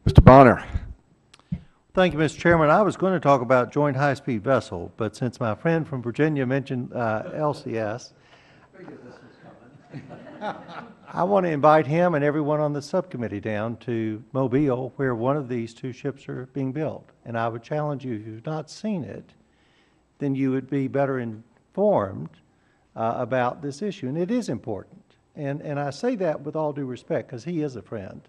Mr. Bonner. Thank you, Mr. Chairman. I was going to talk about joint high-speed vessel, but since my friend from Virginia mentioned LCS, I want to invite him and everyone on the subcommittee down to Mobile, where one of these two ships are being built. And I would challenge you, if you've not seen it, then you would be better informed about this issue. And it is important. And I say that with all due respect, because he is a friend.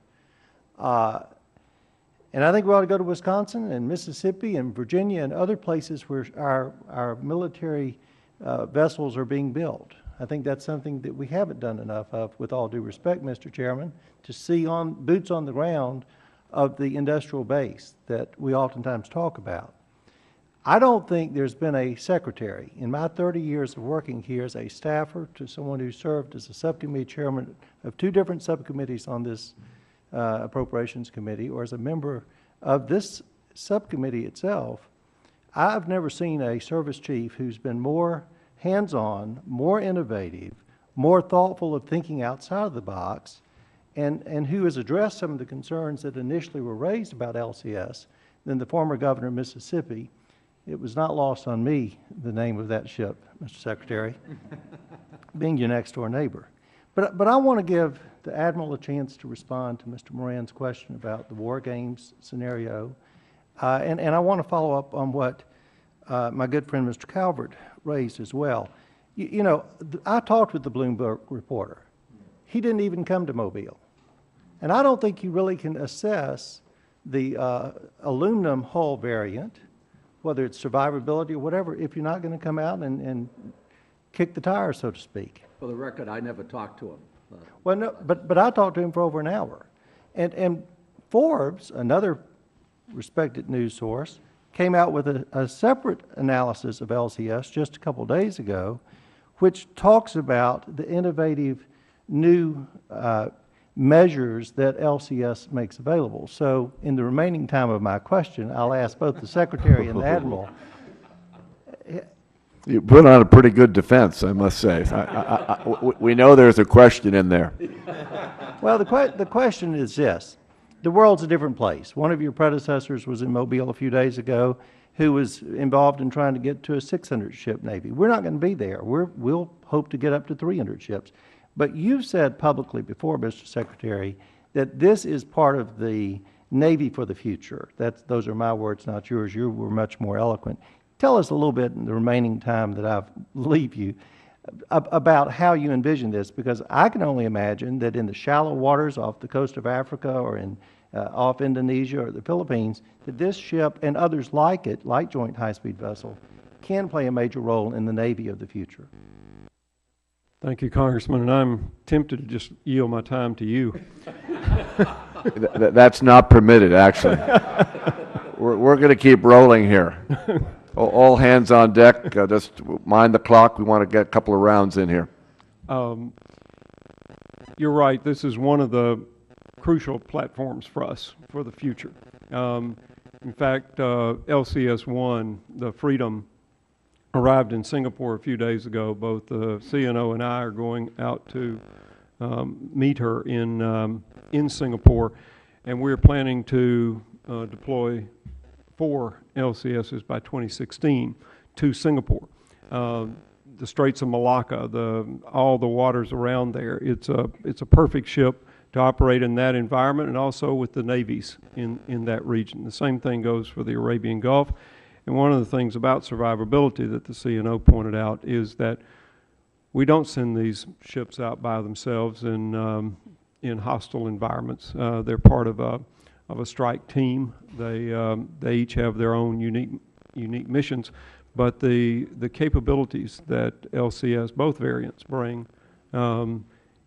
And I think we ought to go to Wisconsin and Mississippi and Virginia and other places where our military vessels are being built. I think that's something that we haven't done enough of, with all due respect, Mr. Chairman, to see boots on the ground of the industrial base that we oftentimes talk about. I don't think there's been a secretary in my 30 years of working here as a staffer to someone who served as a subcommittee chairman of two different subcommittees on this Appropriations Committee, or as a member of this subcommittee itself. I've never seen a service chief who's been more hands-on, more innovative, more thoughtful of thinking outside of the box, and who has addressed some of the concerns that initially were raised about LCS than the former governor of Mississippi. It was not lost on me, the name of that ship, Mr. Secretary, being your next-door neighbor. But I want to give the Admiral a chance to respond to Mr. Moran's question about the war games scenario. And I want to follow up on what my good friend Mr. Calvert raised as well. You know, I talked with the Bloomberg reporter. He didn't even come to Mobile. And I don't think you really can assess the aluminum hull variant, whether it's survivability or whatever, if you're not going to come out and kick the tires, so to speak. For the record, I never talked to him. Well, no, but I talked to him for over an hour. And Forbes, another respected news source, came out with a separate analysis of LCS just a couple days ago, which talks about the innovative new measures that LCS makes available. So in the remaining time of my question, I'll ask both the Secretary and the Admiral. You put on a pretty good defense, I must say. We know there's a question in there. Well, the question is this. The world's a different place. One of your predecessors was in Mobile a few days ago who was involved in trying to get to a 600-ship Navy. We're not going to be there. We'll hope to get up to 300 ships. But you've said publicly before, Mr. Secretary, that this is part of the Navy for the future. Those are my words, not yours. You were much more eloquent. Tell us a little bit in the remaining time that I leave you about how you envision this, because I can only imagine that in the shallow waters off the coast of Africa or off Indonesia or the Philippines, that this ship and others like it, like Joint High-Speed Vessel, can play a major role in the Navy of the future. Thank you, Congressman, and I'm tempted to just yield my time to you. That's not permitted, actually. We're going to keep rolling here. All hands on deck. Just mind the clock. We want to get a couple of rounds in here. You're right. This is one of the crucial platforms for us for the future. In fact, LCS-1, the Freedom, arrived in Singapore a few days ago. Both the CNO and I are going out to meet her in Singapore, and we're planning to deploy 4 LCSs by 2016 to Singapore. The Straits of Malacca, all the waters around there, it's a perfect ship to operate in that environment and also with the navies in that region. The same thing goes for the Arabian Gulf. And one of the things about survivability that the CNO pointed out is that we don't send these ships out by themselves in hostile environments. They're part of a strike team. They each have their own unique missions, but the capabilities that LCS, both variants, bring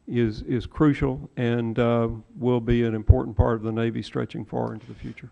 is crucial and will be an important part of the Navy stretching far into the future.